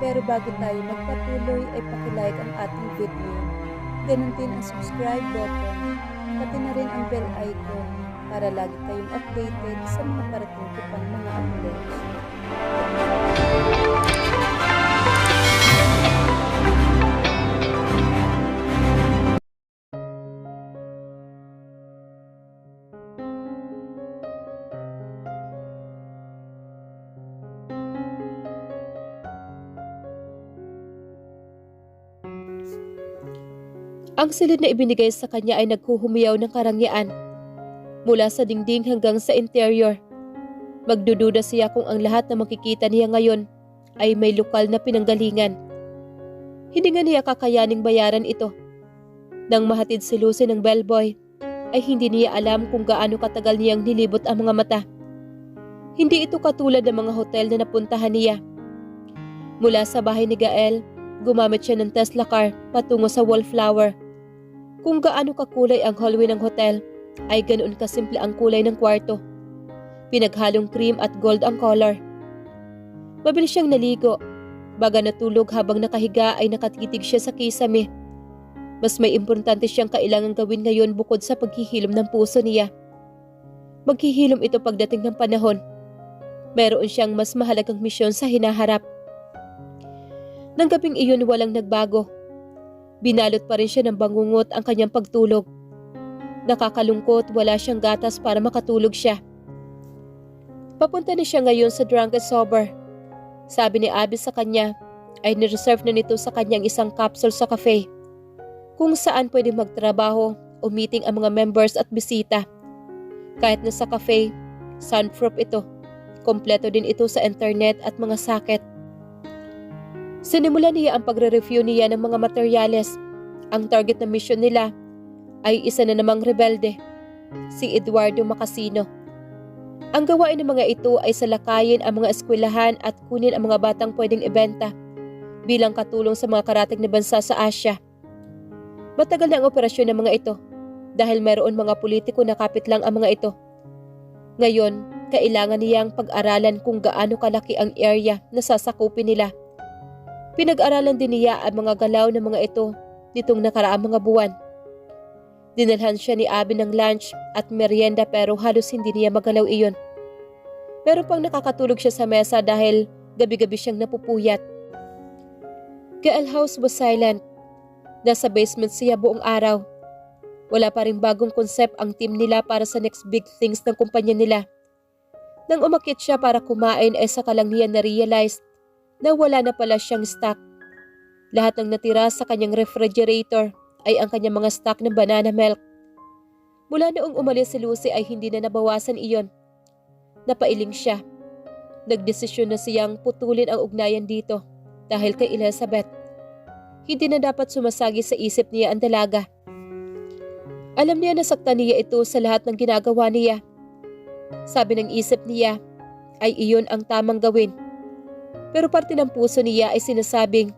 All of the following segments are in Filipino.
Pero bago tayo magpatuloy ay pakilike ang ating video. Ganun din ang subscribe button, pati na rin ang bell icon para lagi kayong updated sa mga parating ko pang mga uploads. Ang silid na ibinigay sa kanya ay naghuhumiyaw ng karangyaan. Mula sa dingding hanggang sa interior. Magdududa siya kung ang lahat na makikita niya ngayon ay may lokal na pinanggalingan. Hindi nga niya kakayaning bayaran ito. Nang mahatid si Lucy ng bellboy, ay hindi niya alam kung gaano katagal niyang nilibot ang mga mata. Hindi ito katulad ng mga hotel na napuntahan niya. Mula sa bahay ni Gael, gumamit siya ng Tesla car patungo sa Wallflower. Kung gaano kakulay ang hallway ng hotel, ay ganoon kasimple ang kulay ng kwarto. Pinaghalong cream at gold ang color. Mabilis siyang naligo. Baga natulog habang nakahiga ay nakatitig siya sa kisame. Mas may importante siyang kailangang gawin ngayon bukod sa paghihilom ng puso niya. Maghihilom ito pagdating ng panahon. Meron siyang mas mahalagang misyon sa hinaharap. Nang gabing iyon walang nagbago. Binalot pa rin siya ng bangungot ang kanyang pagtulog. Nakakalungkot, wala siyang gatas para makatulog siya. Papunta na siya ngayon sa Drunk and Sober. Sabi ni Abby sa kanya ay nireserve na nito sa kanyang isang capsule sa cafe kung saan pwede magtrabaho o meeting ang mga members at bisita. Kahit na sa cafe, soundproof ito. Kompleto din ito sa internet at mga socket. Sinimulan niya ang pagre-review niya ng mga materyales. Ang target na mission nila ay isa na namang rebelde, si Eduardo Macasino. Ang gawain ng mga ito ay salakayin ang mga eskwelahan at kunin ang mga batang pwedeng ibenta bilang katulong sa mga karatig na bansa sa Asia. Matagal na ang operasyon ng mga ito dahil mayroon mga politiko na kapit lang ang mga ito. Ngayon, kailangan niyang pag-aralan kung gaano kalaki ang area na sasakupin nila. Pinag-aralan din niya ang mga galaw ng mga ito nitong nakaraang mga buwan. Dinalhan siya ni Abby ng lunch at merienda pero halos hindi niya magalaw iyon. Pero pang nakakatulog siya sa mesa dahil gabi-gabi siyang napupuyat. Gael House was silent. Nasa basement siya buong araw. Wala pa rin bagong concept ang team nila para sa next big things ng kumpanya nila. Nang umakyat siya para kumain ay saka lang niya na-realize na wala na pala siyang stock. Lahat ng natira sa kanyang refrigerator ay ang kanyang mga stock ng banana milk. Mula noong umalis si Lucy ay hindi na nabawasan iyon. Napailing siya. Nagdesisyon na siyang putulin ang ugnayan dito dahil kay Elizabeth. Hindi na dapat sumasagi sa isip niya ang dalaga. Alam niya na saktan niya ito sa lahat ng ginagawa niya. Sabi ng isip niya ay iyon ang tamang gawin. Pero parte ng puso niya ay sinasabing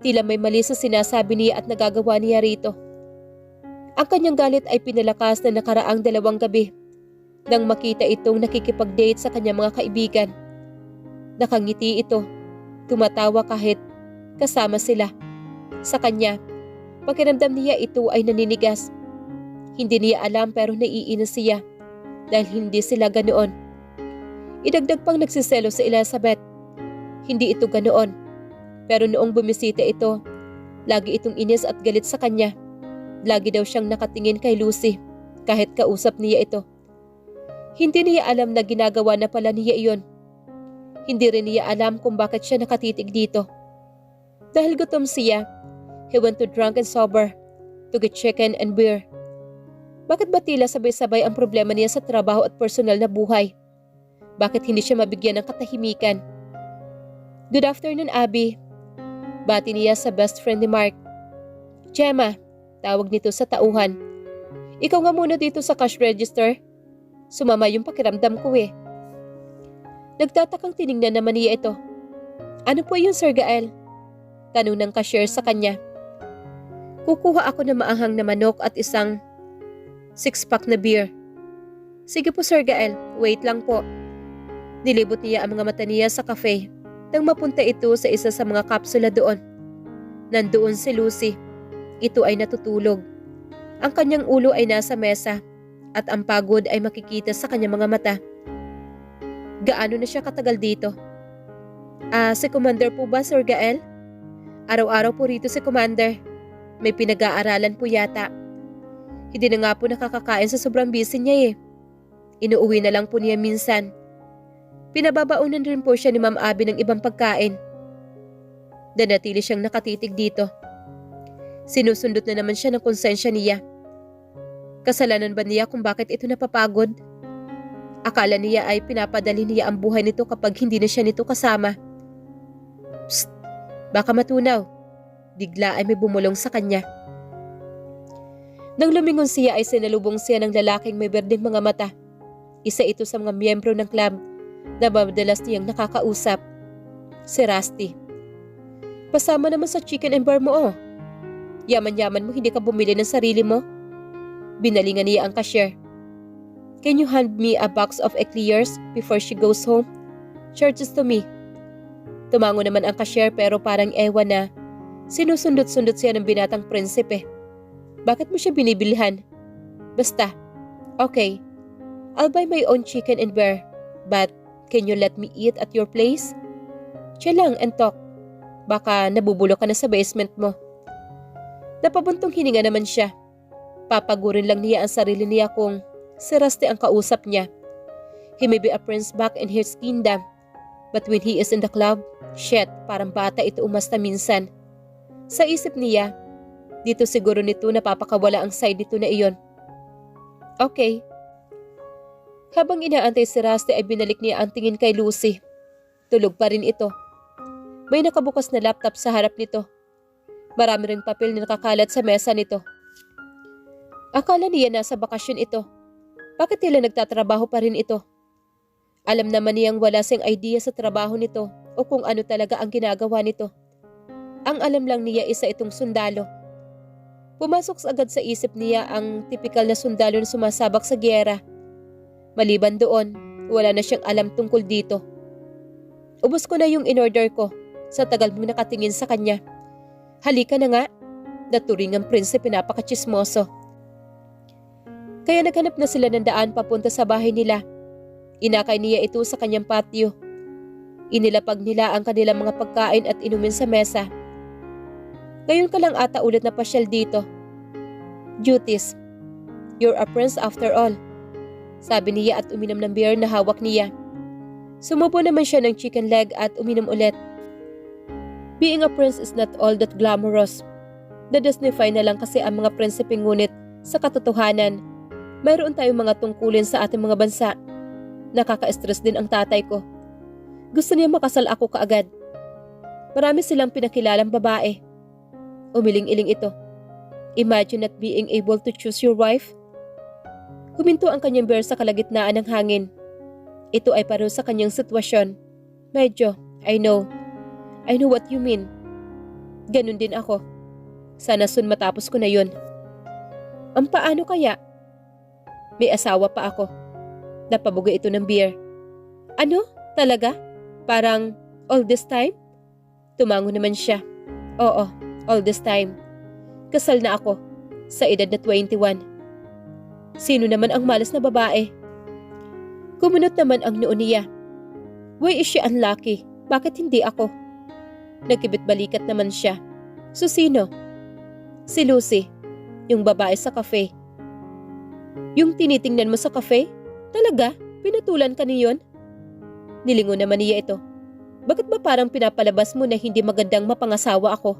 tila may mali sa sinasabi niya at nagagawa niya rito. Ang kanyang galit ay pinalakas na nakaraang 2 gabi nang makita itong nakikipag-date sa kanyang mga kaibigan. Nakangiti ito, tumatawa kahit kasama sila. Sa kanya, pakiramdam niya ito ay naninigas. Hindi niya alam pero naiinis siya dahil hindi sila ganoon. Idagdag pang nagsiselo si Elizabeth. Hindi ito ganoon. Pero noong bumisita ito, lagi itong inis at galit sa kanya. Lagi daw siyang nakatingin kay Lucy kahit kausap niya ito. Hindi niya alam na ginagawa na pala niya iyon. Hindi rin niya alam kung bakit siya nakatitig dito. Dahil gutom siya, he went to Drunk and Sober to get chicken and beer. Bakit ba tila sabay-sabay ang problema niya sa trabaho at personal na buhay? Bakit hindi siya mabigyan ng katahimikan? Good afternoon, Abby. Bati niya sa best friend ni Mark. Gemma, tawag nito sa tauhan. Ikaw nga muna dito sa cash register. Sumama yung pakiramdam ko eh. Nagtatakang tiningnan naman niya ito. Ano po yun, Sir Gael? Tanong ng cashier sa kanya. Kukuha ako ng maanghang na manok at isang 6-pack na beer. Sige po, Sir Gael. Wait lang po. Nilibot niya ang mga mata niya sa cafe. Nang mapunta ito sa isa sa mga kapsula doon, nandoon si Lucy. Ito ay natutulog. Ang kanyang ulo ay nasa mesa at ang pagod ay makikita sa kanyang mga mata. Gaano na siya katagal dito? Si Commander po ba, Sir Gael? Araw-araw po rito si Commander. May pinag-aaralan po yata. Hindi na nga po nakakakain sa sobrang busy niya eh. Inuuwi na lang po niya minsan. Pinababaunan rin po siya ni Ma'am Abby ng ibang pagkain. Nanatili siyang nakatitig dito. Sinusundot na naman siya ng konsensya niya. Kasalanan ba niya kung bakit ito napapagod? Akala niya ay pinapadali niya ang buhay nito kapag hindi na siya nito kasama. Psst! Baka matunaw. Bigla ay may bumulong sa kanya. Nang lumingon siya ay sinalubong siya ng lalaking may berdeng mga mata. Isa ito sa mga miyembro ng club na madalas niyang nakakausap. Si Rusty. Pasama naman sa chicken and bar mo oh. Yaman-yaman mo hindi ka bumili ng sarili mo. Binalingan niya ang cashier. Can you hand me a box of eclairs before she goes home? Charges to me. Tumango naman ang cashier pero parang ewan na. Sinusundot-sundot siya ng binatang prinsipe. Bakit mo siya binibilhan? Basta. Okay. I'll buy my own chicken and bear. But can you let me eat at your place? Chill lang and talk. Baka nabubulok ka na sa basement mo. Napabuntong hininga naman siya. Papagurin lang niya ang sarili niya kung si Rusty ang kausap niya. He may be a prince back in his kingdom. But when he is in the club, shit, parang bata ito umasta minsan. Sa isip niya, dito siguro nito napapakawala ang side nito na iyon. Okay. Habang inaantay si Rusty ay binalik niya ang tingin kay Lucy. Tulog pa rin ito. May nakabukas na laptop sa harap nito. Marami ring papel na nakakalat sa mesa nito. Akala niya nasa bakasyon ito. Bakit tila nagtatrabaho pa rin ito? Alam naman niyang wala siyang idea sa trabaho nito o kung ano talaga ang ginagawa nito. Ang alam lang niya isa itong sundalo. Pumasok agad sa isip niya ang tipikal na sundalo na sumasabak sa giyera. Maliban doon, wala na siyang alam tungkol dito. Ubos ko na yung in-order ko sa tagal mong nakatingin sa kanya. Halika na nga, naturing ang prinsipe napakachismoso. Kaya naghanap na sila ng daan papunta sa bahay nila. Inakay niya ito sa kanyang patio. Inilapag nila ang kanilang mga pagkain at inumin sa mesa. Ngayon ka lang ata ulit na pasyal dito. Duties. You're a prince after all. Sabi niya at uminom ng beer na hawak niya. Sumubo naman siya ng chicken leg at uminom ulit. Being a prince is not all that glamorous. Nadisnify na lang kasi ang mga prinsipe ngunit sa katotohanan, mayroon tayong mga tungkulin sa ating mga bansa. Nakaka-stress din ang tatay ko. Gusto niya makasal ako kaagad. Marami silang pinakilalang babae. Umiling-iling ito. Imagine not being able to choose your wife. Huminto ang kanyang bear sa kalagitnaan ng hangin. Ito ay pareho sa kanyang sitwasyon. Medyo, I know what you mean. Ganun din ako. Sana soon matapos ko na yun. Ang paano kaya? May asawa pa ako. Napabuga ito ng beer. Ano? Talaga? Parang all this time? Tumango naman siya. Oo, all this time. Kasal na ako sa edad na 21. Sino naman ang malas na babae? Kumunot naman ang noo niya. Why is she unlucky? Bakit hindi ako? Nagkibit-balikat naman siya. So sino? Si Lucy, yung babae sa cafe. Yung tinitingnan mo sa cafe? Talaga? Pinatulan ka niyon? Nilingon naman niya ito. Bakit ba parang pinapalabas mo na hindi magandang mapangasawa ako?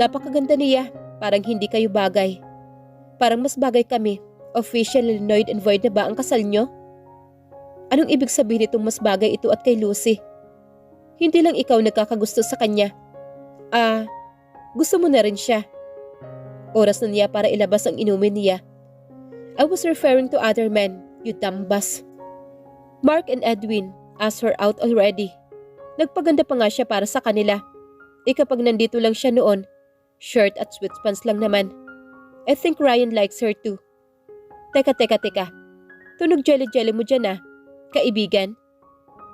Napakaganda niya. Parang hindi kayo bagay. Parang mas bagay kami. Officially null and void na ba ang kasal nyo? Anong ibig sabihin itong mas bagay ito at kay Lucy? Hindi lang ikaw nagkakagusto sa kanya. Gusto mo na rin siya. Oras na niya para ilabas ang inumin niya. I was referring to other men, you dumb bus. Mark and Edwin asked her out already. Nagpaganda pa nga siya para sa kanila. Kapag nandito lang siya noon, shirt at sweatpants lang naman. I think Ryan likes her too. Teka. Tunog jelly-jelly mo dyan ah. Kaibigan?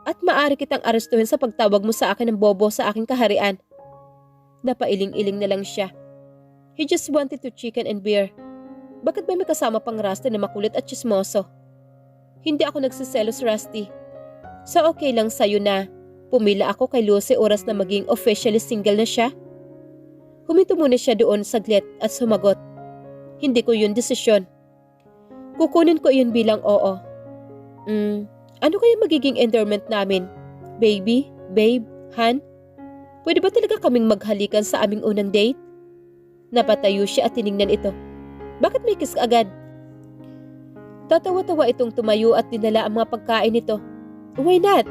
At maaari kitang arestuhin sa pagtawag mo sa akin ng bobo sa aking kaharian. Napailing-iling na lang siya. He just wanted to chicken and beer. Bakit ba may kasama pang Rusty na makulit at chismoso? Hindi ako nagsiselos, Rusty. So okay lang sa'yo na pumila ako kay Lucy oras na maging officially single na siya? Huminto muna siya doon saglit at sumagot. Hindi ko yun desisyon. Kukunin ko yun bilang oo. Ano kaya magiging endearment namin? Baby? Babe? Han? Pwede ba talaga kaming maghalikan sa aming unang date? Napatayo siya at tiningnan ito. Bakit may kiss agad? Tatawa-tawa itong tumayo at dinala ang mga pagkain nito. Why not?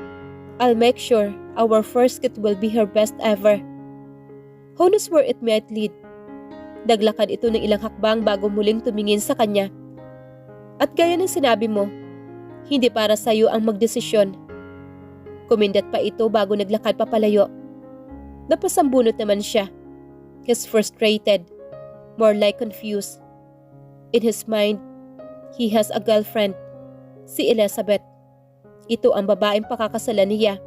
I'll make sure our first kit will be her best ever. Who knows where it might lead? Naglakad ito ng ilang hakbang bago muling tumingin sa kanya. At gaya ng sinabi mo, hindi para sa iyo ang magdesisyon. Kumindat pa ito bago naglakad papalayo. Napasambunot naman siya. He's frustrated, more like confused. In his mind, he has a girlfriend, si Elizabeth. Ito ang babaeng pakakasalan niya.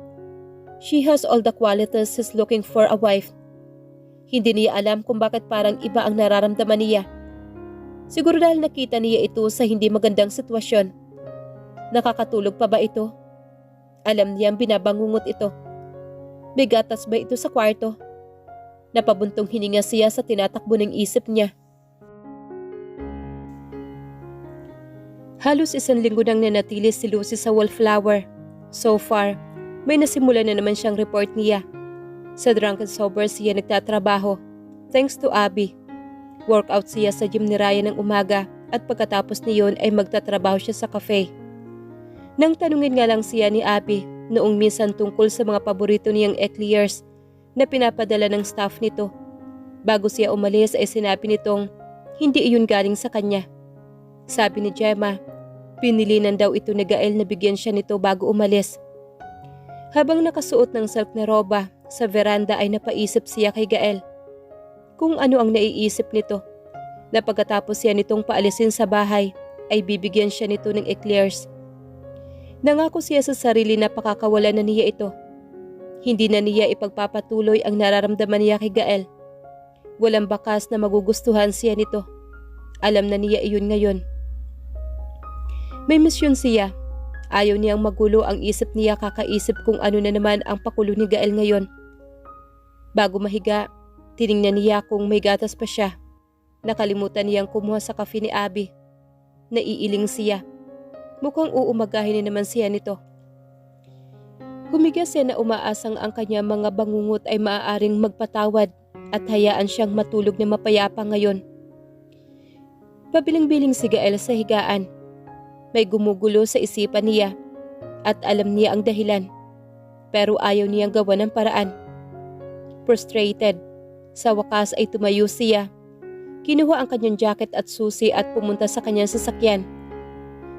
She has all the qualities he's looking for a wife. Hindi niya alam kung bakit parang iba ang nararamdaman niya. Siguro dahil nakita niya ito sa hindi magandang sitwasyon. Nakakatulog pa ba ito? Alam niyang binabangungot ito. May gatas ba ito sa kwarto? Napabuntong hininga siya sa tinatakbo ng isip niya. Halos 1 linggo nang nanatili si Lucy sa Wallflower. So far, may nasimula na naman siyang report niya. Sa Drunken Sober siya nagtatrabaho. Thanks to Abby. Workout siya sa gym ni Ryan ng umaga at pagkatapos niyon ay magtatrabaho siya sa cafe. Nang tanungin nga lang siya ni Abby noong minsan tungkol sa mga paborito niyang eclairs na pinapadala ng staff nito. Bago siya umalis ay sinabi nitong hindi iyon galing sa kanya. Sabi ni Gemma, pinilinan daw ito ni Gael na bigyan siya nito bago umalis. Habang nakasuot ng silk na roba sa veranda ay napaisip siya kay Gael. Kung ano ang naiisip nito, na pagkatapos siya nitong paalisin sa bahay ay bibigyan siya nito ng eclairs. Nangako siya sa sarili na pakakawalan na niya ito. Hindi na niya ipagpapatuloy ang nararamdaman niya kay Gael. Walang bakas na magugustuhan siya nito. Alam na niya iyon ngayon. May misyon siya. Ayaw niyang magulo ang isip niya kakaisip kung ano na naman ang pakulo ni Gael ngayon. Bago mahiga, tiningnan niya kung may gatas pa siya. Nakalimutan niyang kumuha sa kafe ni Abby. Naiiling siya. Mukhang uumagahin na naman siya nito. Humiga siya na umaasang ang kanyang mga bangungot ay maaaring magpatawad at hayaan siyang matulog na mapayapa ngayon. Pabiling-biling si Gael sa higaan. May gumugulo sa isipan niya at alam niya ang dahilan, pero ayaw niyang gawa ng paraan. Frustrated, sa wakas ay tumayo siya. Kinuha ang kanyang jacket at susi at pumunta sa kanyang sasakyan.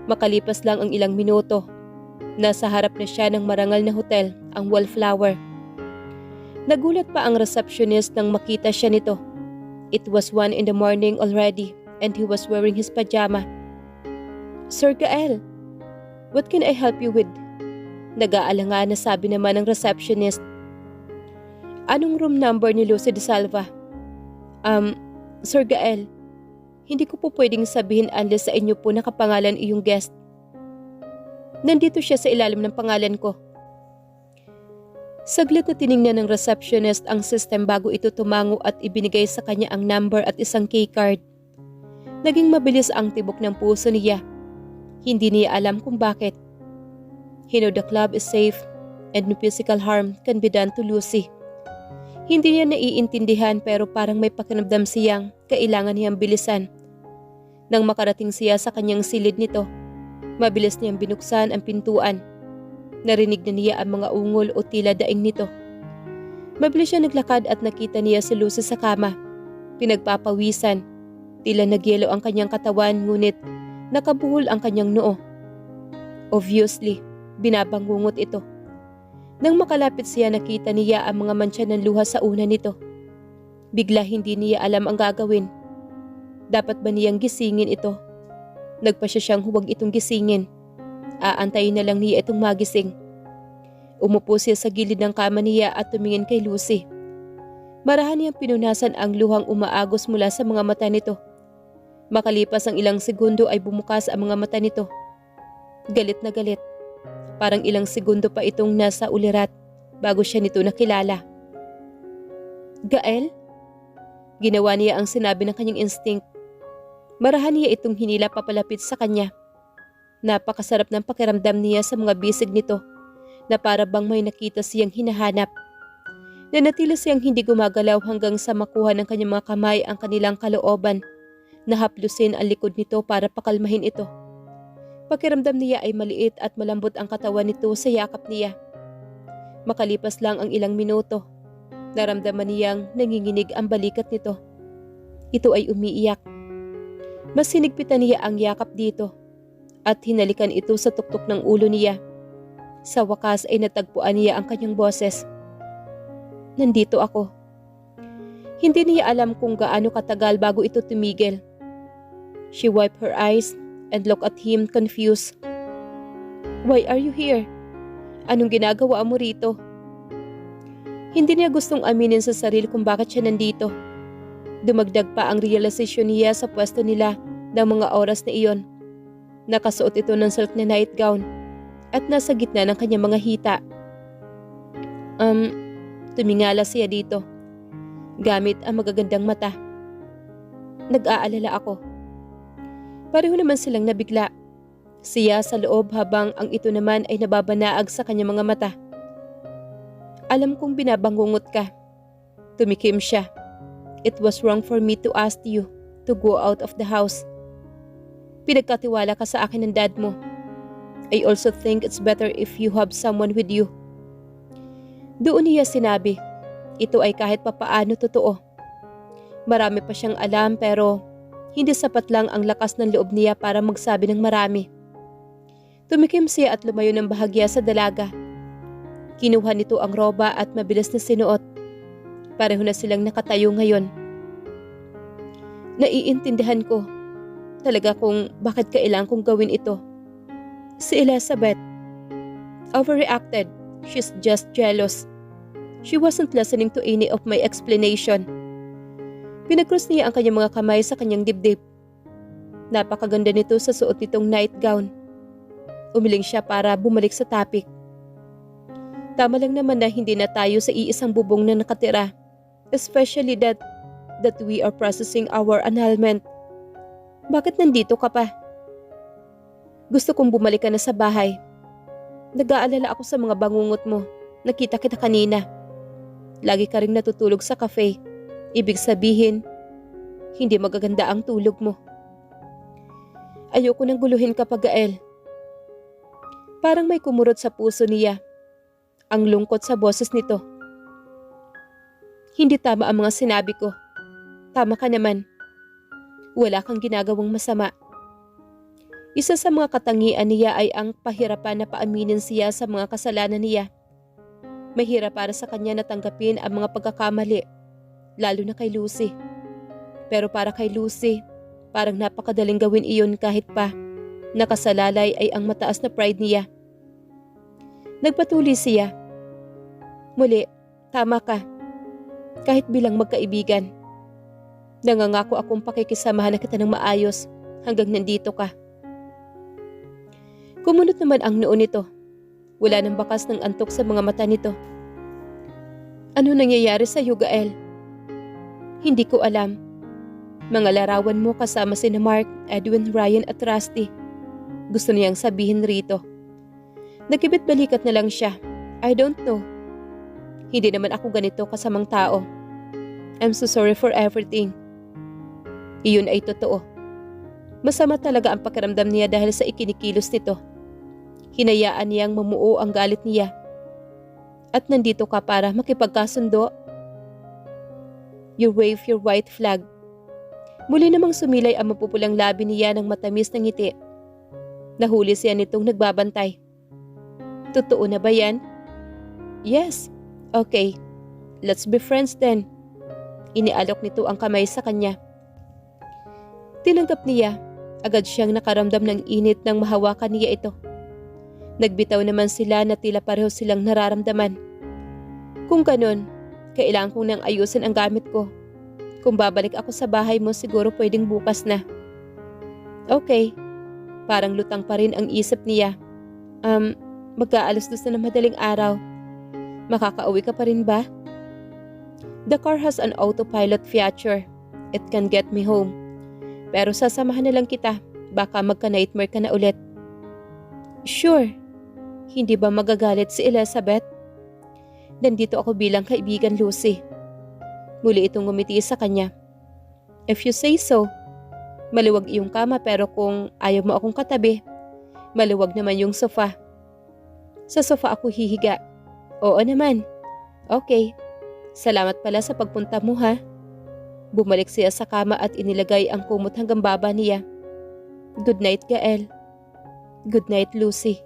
Makalipas lang ang ilang minuto, nasa harap na siya ng marangal na hotel, ang Wallflower. Nagulat pa ang receptionist nang makita siya nito. It was 1 in the morning already and he was wearing his pajama. Sir Gael, what can I help you with? Nag-aalangan na sabi naman ng receptionist. Anong room number ni Lucy de Salva? Sir Gael, hindi ko po pwedeng sabihin unless sa inyo po nakapangalan iyong guest. Nandito siya sa ilalim ng pangalan ko. Saglit na tiningnan ng receptionist ang system bago ito tumango at ibinigay sa kanya ang number at isang keycard. Naging mabilis ang tibok ng puso niya. Hindi niya alam kung bakit. He knew the club is safe and no physical harm can be done to Lucy. Hindi niya naiintindihan pero parang may pakiramdam siyang kailangan niyang bilisan. Nang makarating siya sa kanyang silid nito, mabilis niyang binuksan ang pintuan. Narinig na niya ang mga ungol o tila daing nito. Mabilis siya naglakad at nakita niya si Lucy sa kama. Pinagpapawisan. Tila nagyelo ang kanyang katawan ngunit nakabuhol ang kanyang noo. Obviously, binabangungot ito. Nang makalapit siya nakita niya ang mga mantsa ng luha sa una nito. Bigla hindi niya alam ang gagawin. Dapat ba niyang gisingin ito? Nagpasya siyang huwag itong gisingin. Aantayin na lang niya itong magising. Umupo siya sa gilid ng kama niya at tumingin kay Lucy. Marahan niyang pinunasan ang luhang umaagos mula sa mga mata nito. Makalipas ang ilang segundo ay bumukas ang mga mata nito. Galit na galit. Parang ilang segundo pa itong nasa ulirat bago siya nito nakilala. Gael? Ginawa niya ang sinabi ng kanyang instinct. Marahan niya itong hinila papalapit sa kanya. Napakasarap ng pakiramdam niya sa mga bisig nito na para bang may nakita siyang hinahanap. Nanatili siyang hindi gumagalaw hanggang sa makuha ng kanyang mga kamay ang kanilang kalooban. Nahaplusin ang likod nito para pakalmahin ito. Pakiramdam niya ay maliit at malambot ang katawan nito sa yakap niya. Makalipas lang ang ilang minuto, naramdaman niyang nanginginig ang balikat nito. Ito ay umiiyak. Mas sinigpitan niya ang yakap dito at hinalikan ito sa tuktok ng ulo niya. Sa wakas ay natagpuan niya ang kanyang boses. Nandito ako. Hindi niya alam kung gaano katagal bago ito tumigil. She wiped her eyes and looked at him confused. Why are you here? Anong ginagawa mo rito? Hindi niya gustong aminin sa sarili kung bakit siya nandito. Dumagdag pa ang realisasyon niya sa pwesto nila ng mga oras na iyon. Nakasuot ito ng silk na nightgown at nasa gitna ng kanyang mga hita. Tumingala siya dito, gamit ang magagandang mata. Nag-aalala ako. Pareho naman silang nabigla. Siya sa loob habang ang ito naman ay nababanaag sa kanyang mga mata. Alam kong binabangungot ka. Tumikim siya. It was wrong for me to ask you to go out of the house. Pinagkatiwala ka sa akin ng dad mo. I also think it's better if you have someone with you. Doon niya sinabi, ito ay kahit papaano totoo. Marami pa siyang alam pero hindi sapat lang ang lakas ng loob niya para magsabi ng marami. Tumikim siya at lumayo ng bahagya sa dalaga. Kinuha nito ang roba at mabilis na sinuot. Pareho na silang nakatayo ngayon. Naiintindihan ko talaga kung bakit kailangan kong gawin ito. Si Elizabeth overreacted. She's just jealous. She wasn't listening to any of my explanation. Pinag-cross niya ang kanyang mga kamay sa kanyang dibdib. Napakaganda nito sa suot nitong nightgown. Umiling siya para bumalik sa topic. Tama lang naman na hindi na tayo sa iisang bubong na nakatira. Especially that we are processing our annulment. Bakit nandito ka pa? Gusto kong bumalik ka na sa bahay. Nag-aalala ako sa mga bangungot mo. Nakita kita kanina. Lagi ka ring natutulog sa cafe. Ibig sabihin, hindi magaganda ang tulog mo. Ayoko nang guluhin ka pa, Gael. Parang may kumurot sa puso niya. Ang lungkot sa boses nito. Hindi tama ang mga sinabi ko. Tama ka naman. Wala kang ginagawang masama. Isa sa mga katangian niya ay ang pahirapan na paaminin siya sa mga kasalanan niya. Mahirap para sa kanya na tanggapin ang mga pagkakamali, lalo na kay Lucy. Pero para kay Lucy, parang napakadaling gawin iyon kahit pa nakasalalay ay ang mataas na pride niya. Nagpatuloy siya. Muli, tama ka. Kahit bilang magkaibigan. Nangangako akong pakikisamahan na kita ng maayos hanggang nandito ka. Kumunot naman ang noo nito. Wala nang bakas ng antok sa mga mata nito. Ano nangyayari sa iyo, Gael? Hindi ko alam. Mga larawan mo kasama sina Mark, Edwin, Ryan at Rusty. Gusto niyang sabihin rito. Nagkibit balikat na lang siya. I don't know. Hindi naman ako ganito kasamang tao. I'm so sorry for everything. Iyon ay totoo. Masama talaga ang pakiramdam niya dahil sa ikinikilos nito. Hinayaan niyang mamuo ang galit niya. At nandito ka para makipagkasundo. You wave your white flag. Muli namang sumilay ang mapupulang labi niya ng matamis na ngiti. Nahuli siya nitong nagbabantay. Totoo na ba yan? Yes. Okay. Let's be friends then. Inialok nito ang kamay sa kanya. Tinanggap niya. Agad siyang nakaramdam ng init nang mahawakan niya ito. Nagbitaw naman sila na tila pareho silang nararamdaman. Kung ganun, kailangan kong nang ayusin ang gamit ko. Kung babalik ako sa bahay mo, siguro pwedeng bukas na. Okay. Parang lutang pa rin ang isip niya. Mag-aalas dos na ng madaling araw. Makakauwi ka pa rin ba? The car has an autopilot feature. It can get me home. Pero sasamahan na lang kita. Baka magka-nightmare ka na ulit. Sure. Hindi ba magagalit si Elizabeth? Nandito ako bilang kaibigan, Lucy. Muli itong ngumiti sa kanya. If you say so. Maluwag iyong kama pero kung ayaw mo akong katabi, maluwag naman yung sofa. Sa sofa ako hihiga. Oo naman. Okay. Salamat pala sa pagpunta mo ha. Bumalik siya sa kama at inilagay ang kumot hanggang baba niya. Good night, Gael. Good night, Lucy.